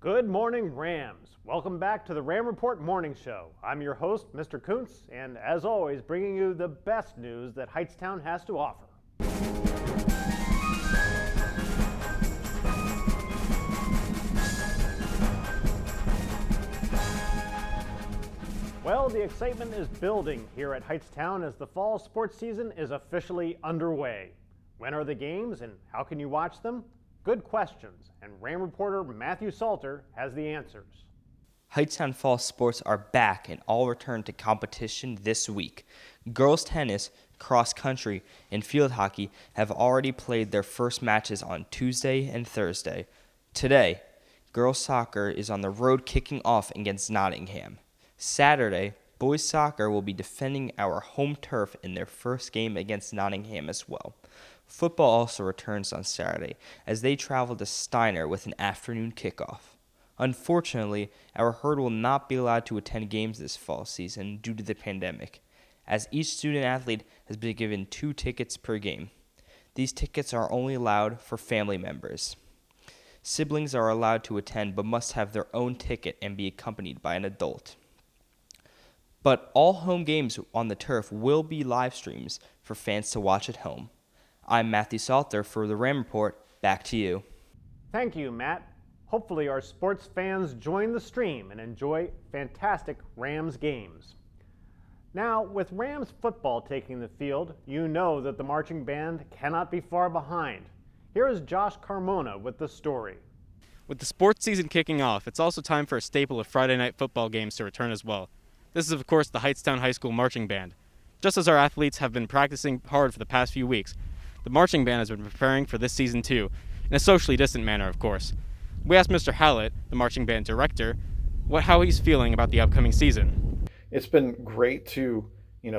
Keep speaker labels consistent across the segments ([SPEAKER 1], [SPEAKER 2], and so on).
[SPEAKER 1] Good morning, Rams. Welcome back to the Ram Report Morning Show. I'm your host, Mr. Koontz, and as always, bringing you the best news that Hightstown has to offer. Well, the excitement is building here at Hightstown as the fall sports season is officially underway. When are the games and how can you watch them? Good questions, and Ram reporter Matthew Salter has the answers.
[SPEAKER 2] Hightstown fall sports are back and all return to competition this week. Girls tennis, cross country, and field hockey have already played their first matches on Tuesday and Thursday. Today, girls soccer is on the road kicking off against Nottingham. Saturday, boys soccer will be defending our home turf in their first game against Nottingham as well. Football also returns on Saturday as they travel to Steiner with an afternoon kickoff. Unfortunately, our herd will not be allowed to attend games this fall season due to the pandemic, as each student athlete has been given 2 tickets per game. These tickets are only allowed for family members. Siblings are allowed to attend but must have their own ticket and be accompanied by an adult. But all home games on the turf will be live streams for fans to watch at home. I'm Matthew Salter for the Ram Report. Back to you.
[SPEAKER 1] Thank you, Matt. Hopefully our sports fans join the stream and enjoy fantastic Rams games. Now, with Rams football taking the field, you know that the marching band cannot be far behind. Here is Josh Carmona with the story.
[SPEAKER 3] With the sports season kicking off, it's also time for a staple of Friday night football games to return as well. This is, of course, the Hightstown High School Marching Band. Just as our athletes have been practicing hard for the past few weeks, the marching band has been preparing for this season too, in a socially distant manner, of course. We asked Mr. Hallett, the marching band director, how he's feeling about the upcoming season.
[SPEAKER 4] It's been great to,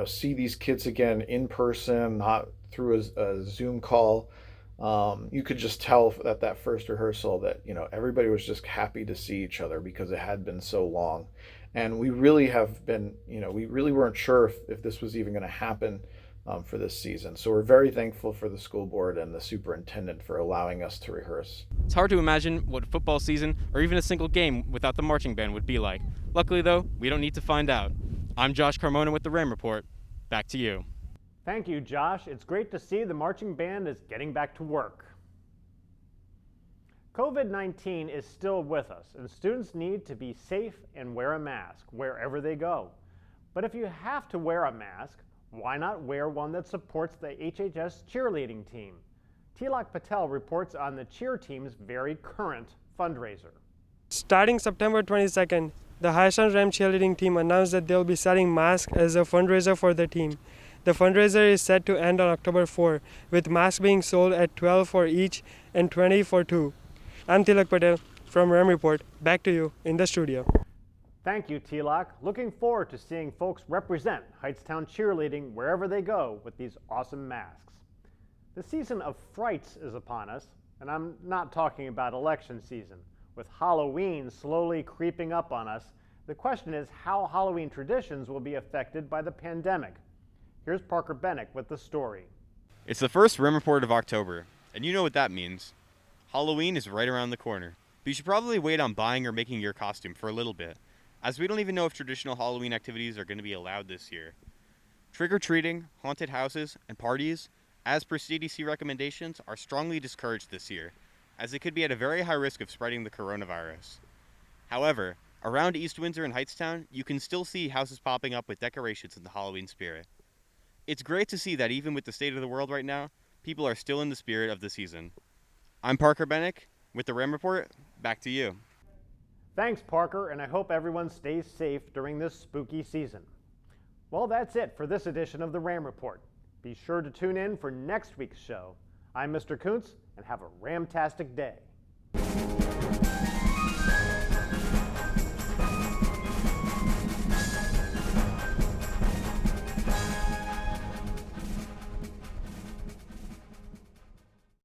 [SPEAKER 4] see these kids again in person, not through a Zoom call. You could just tell at that first rehearsal that, everybody was just happy to see each other because it had been so long. And we really have been, we really weren't sure if this was even going to happen for this season. So we're very thankful for the school board and the superintendent for allowing us to rehearse.
[SPEAKER 3] It's hard to imagine what a football season or even a single game without the marching band would be like. Luckily, though, we don't need to find out. I'm Josh Carmona with the Ram Report. Back to you.
[SPEAKER 1] Thank you, Josh. It's great to see the marching band is getting back to work. COVID-19 is still with us, and students need to be safe and wear a mask wherever they go. But if you have to wear a mask, why not wear one that supports the HHS cheerleading team? Tilak Patel reports on the cheer team's very current fundraiser.
[SPEAKER 5] Starting September 22nd, the Hightstown Ram cheerleading team announced that they'll be selling masks as a fundraiser for the team. The fundraiser is set to end on October 4, with masks being sold at $12 for each and $20 for 2. I'm Tilak Patel from Ram Report. Back to you in the studio.
[SPEAKER 1] Thank you, Tilak. Looking forward to seeing folks represent Hightstown cheerleading wherever they go with these awesome masks. The season of frights is upon us, and I'm not talking about election season. With Halloween slowly creeping up on us, the question is how Halloween traditions will be affected by the pandemic. Here's Parker Bennick with the story.
[SPEAKER 6] It's the first Rim Report of October, and you know what that means. Halloween is right around the corner, but you should probably wait on buying or making your costume for a little bit, as we don't even know if traditional Halloween activities are going to be allowed this year. Trick-or-treating, haunted houses, and parties, as per CDC recommendations, are strongly discouraged this year, as it could be at a very high risk of spreading the coronavirus. However, around East Windsor and Hightstown, you can still see houses popping up with decorations in the Halloween spirit. It's great to see that even with the state of the world right now, people are still in the spirit of the season. I'm Parker Bennick with the Ram Report. Back to you.
[SPEAKER 1] Thanks, Parker, and I hope everyone stays safe during this spooky season. Well, that's it for this edition of the Ram Report. Be sure to tune in for next week's show. I'm Mr. Koontz, and have a ramtastic day.